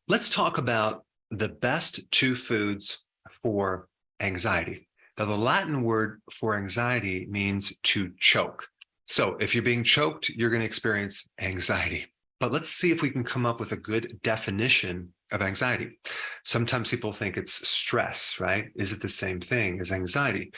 Let's talk about the best two foods for anxiety. Now, the Latin word for anxiety means to choke. So if you're being choked, you're going to experience anxiety. But let's see if we can come up with a good definition of anxiety. Sometimes people think it's stress, right? Is it the same thing as anxiety?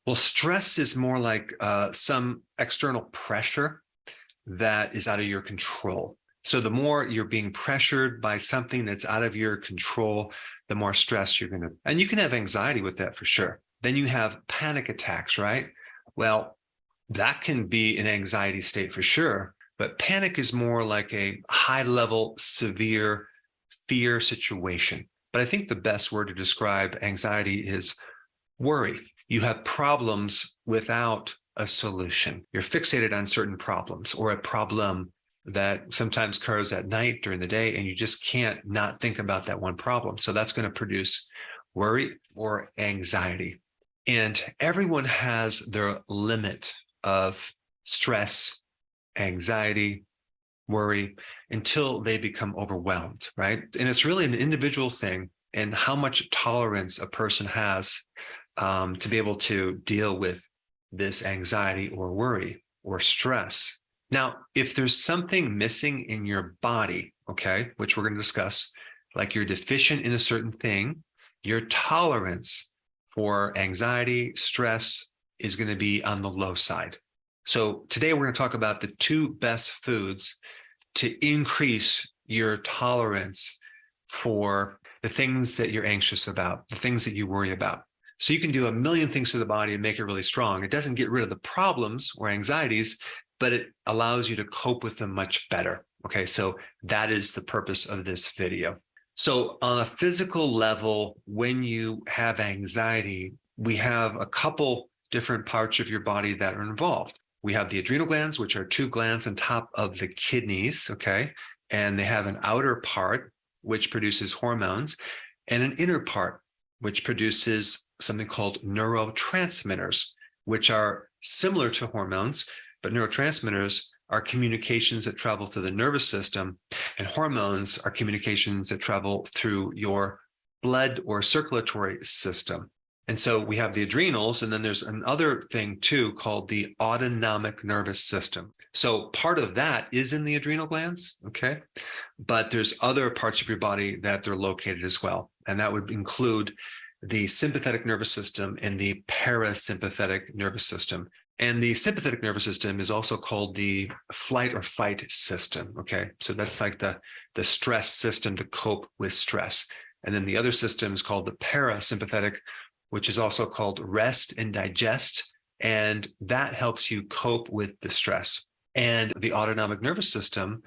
Well, stress is more like some external pressure that is out of your control. So the more you're being pressured by something that's out of your control, the more stress you're going to, and you can have anxiety with that for sure. Then you have panic attacks, right? Well, that can be an anxiety state for sure, but panic is more like a high level, severe fear situation. But I think the best word to describe anxiety is worry. You have problems without a solution. You're fixated on certain problems or a problem that sometimes occurs at night during the day, and you just can't not think about that one problem. So that's going to produce worry or anxiety. And everyone has their limit of stress, anxiety, worry, until they become overwhelmed, right? And it's really an individual thing and how much tolerance a person has to be able to deal with this anxiety or worry or stress. Now, if there's something missing in your body, okay, which we're going to discuss, like you're deficient in a certain thing, your tolerance for anxiety, stress is going to be on the low side. So today we're going to talk about the two best foods to increase your tolerance for the things that you're anxious about, the things that you worry about. So you can do a million things to the body and make it really strong. It doesn't get rid of the problems or anxieties, but it allows you to cope with them much better. Okay, so that is the purpose of this video. So on a physical level, when you have anxiety, we have a couple different parts of your body that are involved. We have the adrenal glands, which are two glands on top of the kidneys, okay? And they have an outer part, which produces hormones, and an inner part, which produces something called neurotransmitters, which are similar to hormones, but neurotransmitters are communications that travel through the nervous system, and hormones are communications that travel through your blood or circulatory system. And so we have the adrenals, and then there's another thing too called the autonomic nervous system. So part of that is in the adrenal glands, okay? But there's other parts of your body that they're located as well. And that would include the sympathetic nervous system and the parasympathetic nervous system. And the sympathetic nervous system is also called the flight or fight system, okay? So that's like the stress system to cope with stress. And then the other system is called the parasympathetic, which is also called rest and digest. And that helps you cope with the stress. And the autonomic nervous system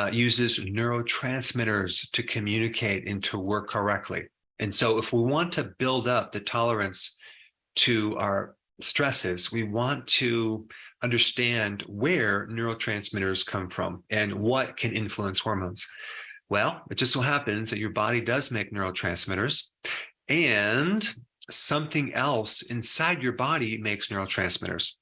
uses neurotransmitters to communicate and to work correctly. And so if we want to build up the tolerance to our stresses, we want to understand where neurotransmitters come from and what can influence hormones. Well, it just so happens that your body does make neurotransmitters, and something else inside your body makes neurotransmitters,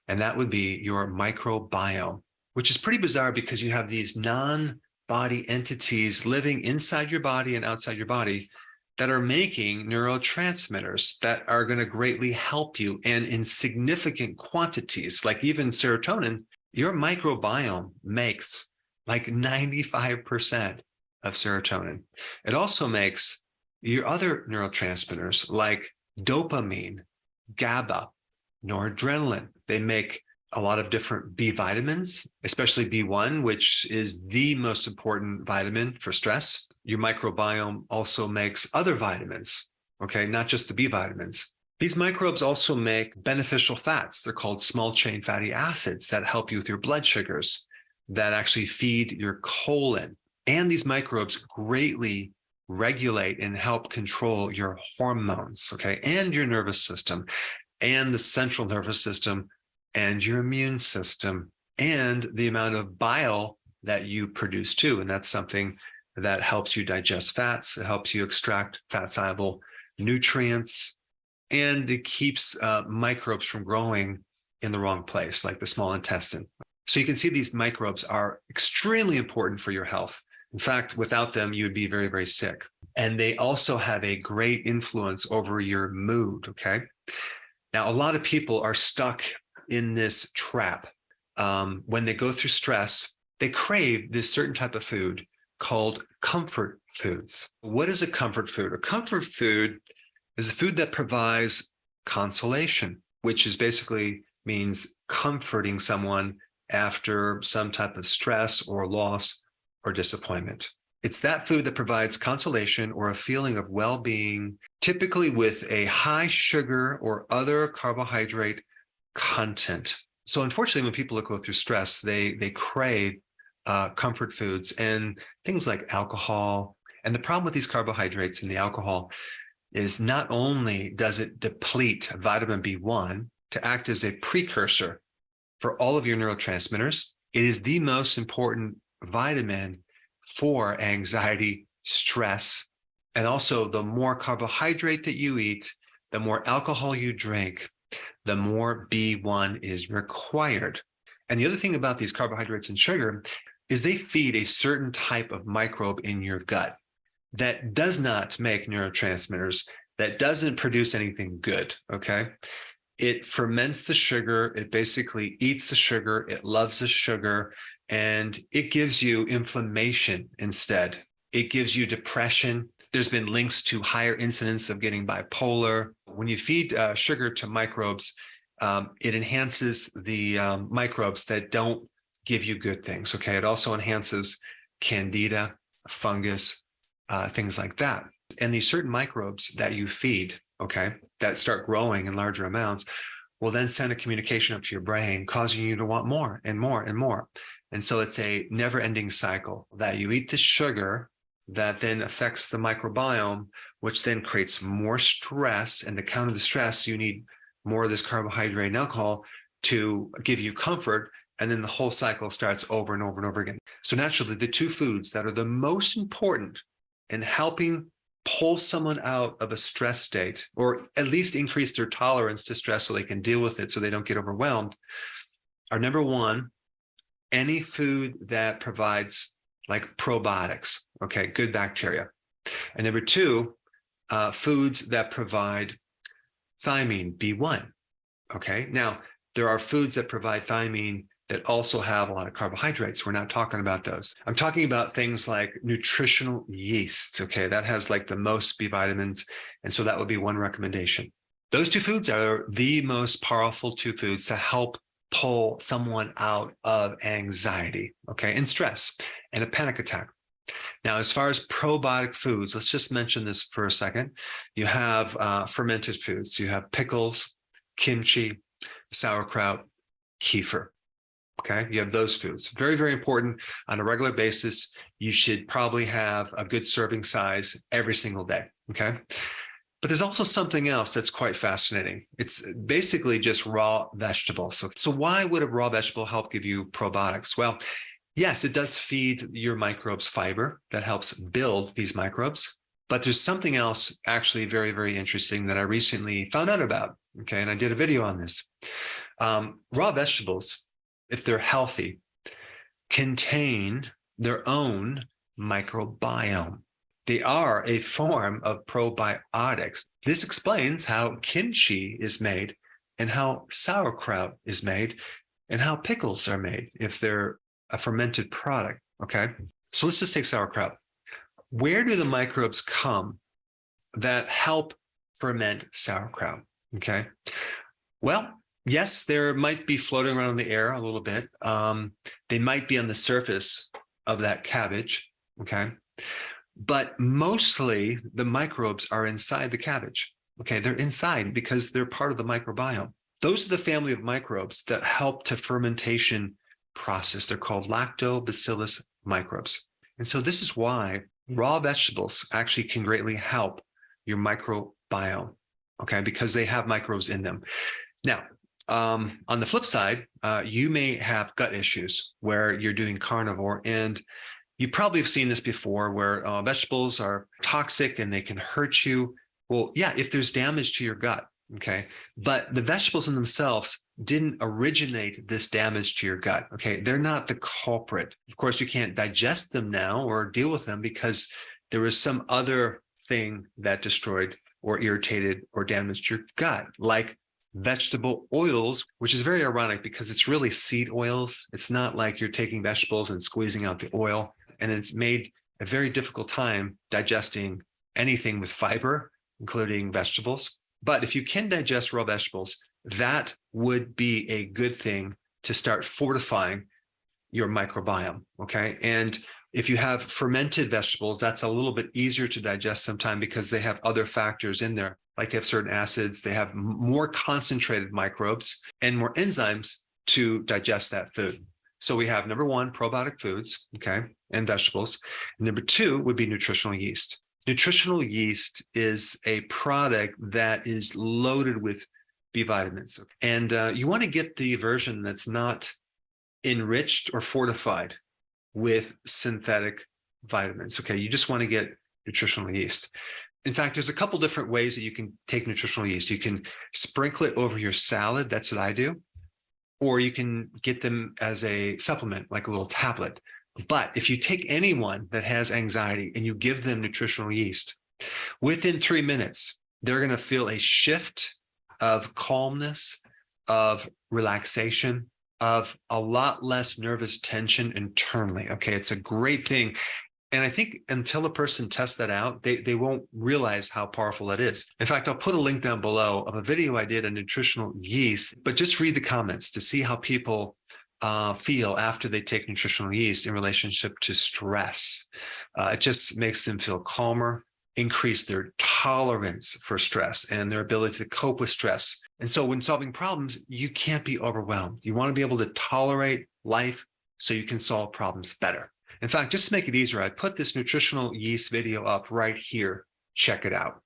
and that would be your microbiome, which is pretty bizarre because you have these non-body entities living inside your body and outside your body that are making neurotransmitters that are going to greatly help you, and in significant quantities, like even serotonin. Your microbiome makes like 95% of serotonin. It also makes your other neurotransmitters like dopamine, GABA, noradrenaline. They make a lot of different B vitamins, especially B1, which is the most important vitamin for stress. Your microbiome also makes other vitamins, okay, not just the B vitamins. These microbes also make beneficial fats. They're called small chain fatty acids that help you with your blood sugars, that actually feed your colon. And these microbes greatly regulate and help control your hormones, okay, and your nervous system, and the central nervous system, and your immune system, and the amount of bile that you produce too. And that's something that helps you digest fats. It helps you extract fat-soluble nutrients, and it keeps microbes from growing in the wrong place, like the small intestine. So you can see these microbes are extremely important for your health. In fact, without them, you would be very, very sick. And they also have a great influence over your mood, okay? Now, a lot of people are stuck in this trap. When they go through stress, they crave this certain type of food called comfort foods. What is a comfort food? A comfort food is a food that provides consolation, which is basically means comforting someone after some type of stress or loss or disappointment. It's that food that provides consolation or a feeling of well-being, typically with a high sugar or other carbohydrate content. So unfortunately, when people go through stress, they crave comfort foods and things like alcohol. And the problem with these carbohydrates and the alcohol is not only does it deplete vitamin B1 to act as a precursor for all of your neurotransmitters, it is the most important vitamin for anxiety, stress, and also the more carbohydrate that you eat, the more alcohol you drink, the more B1 is required. And the other thing about these carbohydrates and sugar is they feed a certain type of microbe in your gut that does not make neurotransmitters, that doesn't produce anything good, okay? It ferments the sugar, it basically eats the sugar, it loves the sugar, and it gives you inflammation instead. It gives you depression. There's been links to higher incidence of getting bipolar. When you feed sugar to microbes, it enhances the microbes that don't give you good things, okay? It also enhances candida, fungus, things like that. And these certain microbes that you feed, okay, that start growing in larger amounts, will then send a communication up to your brain, causing you to want more and more and more. And so it's a never-ending cycle that you eat the sugar that then affects the microbiome, which then creates more stress. And to counter the stress, you need more of this carbohydrate and alcohol to give you comfort. And then the whole cycle starts over and over and over again. So naturally, the two foods that are the most important in helping pull someone out of a stress state, or at least increase their tolerance to stress so they can deal with it so they don't get overwhelmed, are number one, any food that provides like probiotics, okay, good bacteria. And number two, foods that provide thiamine, B1, okay? Now, there are foods that provide thiamine that also have a lot of carbohydrates. We're not talking about those. I'm talking about things like nutritional yeast, okay? That has like the most B vitamins, and so that would be one recommendation. Those two foods are the most powerful two foods to help pull someone out of anxiety, okay, and stress and a panic attack. Now, as far as probiotic foods, let's just mention this for a second. You have fermented foods. You have pickles, kimchi, sauerkraut, kefir. Okay, you have those foods. Very, very important on a regular basis. You should probably have a good serving size every single day. Okay. But there's also something else that's quite fascinating. It's basically just raw vegetables. So why would a raw vegetable help give you probiotics? Well, yes, it does feed your microbes fiber that helps build these microbes. But there's something else actually very, very interesting that I recently found out about. Okay, and I did a video on this. Raw vegetables, if they're healthy, contain their own microbiome. They are a form of probiotics. This explains how kimchi is made and how sauerkraut is made and how pickles are made if they're a fermented product, okay? So let's just take sauerkraut. Where do the microbes come that help ferment sauerkraut, okay? Well, yes, there might be floating around in the air a little bit. They might be on the surface of that cabbage, okay? But mostly the microbes are inside the cabbage, okay? They're inside because they're part of the microbiome. Those are the family of microbes that help to fermentation process. They're called lactobacillus microbes. And so this is why raw vegetables actually can greatly help your microbiome, okay? Because they have microbes in them. Now, on the flip side, you may have gut issues where you're doing carnivore, and you probably have seen this before where vegetables are toxic and they can hurt you. Well, yeah, if there's damage to your gut, Okay. But the vegetables in themselves didn't originate this damage to your gut. Okay. They're not the culprit. Of course, you can't digest them now or deal with them because there was some other thing that destroyed or irritated or damaged your gut, like vegetable oils, which is very ironic because it's really seed oils. It's not like you're taking vegetables and squeezing out the oil. And it's made a very difficult time digesting anything with fiber, including vegetables. But if you can digest raw vegetables, that would be a good thing to start fortifying your microbiome, okay? And if you have fermented vegetables, that's a little bit easier to digest sometimes because they have other factors in there, like they have certain acids, they have more concentrated microbes and more enzymes to digest that food. So we have number one, probiotic foods, okay, and vegetables. Number two would be nutritional yeast. Nutritional yeast is a product that is loaded with B vitamins. And you want to get the version that's not enriched or fortified with synthetic vitamins. Okay, you just want to get nutritional yeast. In fact, there's a couple different ways that you can take nutritional yeast. You can sprinkle it over your salad. That's what I do. Or you can get them as a supplement, like a little tablet. But if you take anyone that has anxiety and you give them nutritional yeast, within 3 minutes, they're going to feel a shift of calmness, of relaxation, of a lot less nervous tension internally. Okay, it's a great thing. And I think until a person tests that out, they won't realize how powerful that is. In fact, I'll put a link down below of a video I did on nutritional yeast, but just read the comments to see how people feel after they take nutritional yeast in relationship to stress. It just makes them feel calmer, increase their tolerance for stress and their ability to cope with stress. And so when solving problems, you can't be overwhelmed. You want to be able to tolerate life so you can solve problems better. In fact, just to make it easier, I put this nutritional yeast video up right here. Check it out.